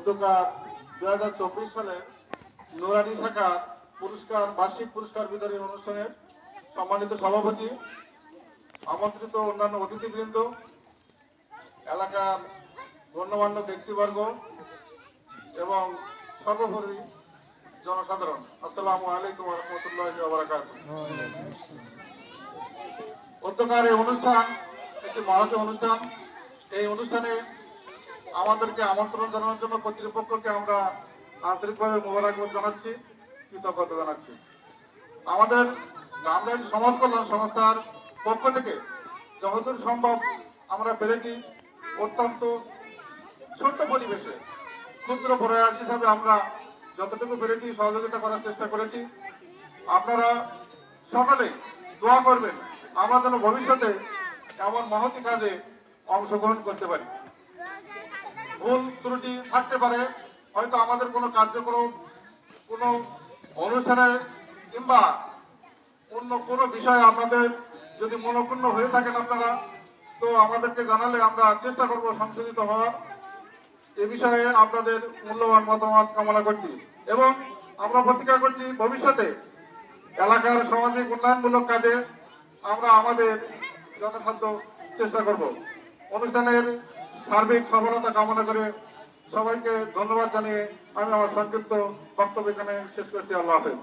উদ্যোক্তা 2024 সালে নুরানি শাখা পুরস্কার বার্ষিক পুরস্কার বিতরণী অনুষ্ঠানের সম্মানিত সভাপতি, আমন্ত্রিত অন্যান্য অতিথিবৃন্দ, এলাকার গণ্যমান্য ব্যক্তিবর্গ এবং সর্বোপরি জনসাধারণ, আসসালামু আলাইকুম ওয়া রাহমাতুল্লাহি ওয়া বারাকাতুহু। উদ্যোক্তার এই অনুষ্ঠান একটি মহৎ অনুষ্ঠান। এই অনুষ্ঠানে আমাদেরকে আমন্ত্রণ জানানোর জন্য কর্তৃপক্ষকে আমরা আন্তরিকভাবে মোবারকবাদ জানাচ্ছি, কৃতজ্ঞতা জানাচ্ছি। আমাদের রামরাইল সমাজ কল্যাণ সংস্থার পক্ষ থেকে যতদূর সম্ভব আমরা পেরেছি, অত্যন্ত ছোট্ট পরিবেশে ক্ষুদ্র প্রয়াস হিসাবে আমরা যতটুকু পেরেছি সহযোগিতা করার চেষ্টা করেছি। আপনারা সকলে দোয়া করবেন আমরা যেন ভবিষ্যতে এমন মহৎ কাজে অংশগ্রহণ করতে পারি। ভুল ত্রুটি থাকতে পারে, হয়তো আমাদের কোনো কার্যক্রম, কোনো অনুষ্ঠানে কিংবা অন্য কোনো বিষয়ে আপনাদের যদি মনোক্ষুণ্ণ হয়ে থাকেন আপনারা, তো আমাদেরকে জানালে আমরা চেষ্টা করব সংশোধিত হওয়ার। এ বিষয়ে আপনাদের মূল্যবান মতামত কামনা করছি এবং আমরা প্রতিজ্ঞা করছি ভবিষ্যতে এলাকার সামাজিক উন্নয়নমূলক কাজে আমরা আমাদের যথাসাধ্য চেষ্টা করব। অনুষ্ঠানের সার্বিক সফলতা কামনা করে সবাইকে ধন্যবাদ জানিয়ে আমি আমার সংক্ষিপ্ত বক্তব্য এখানে শেষ করছি। আল্লাহ হাফেজ।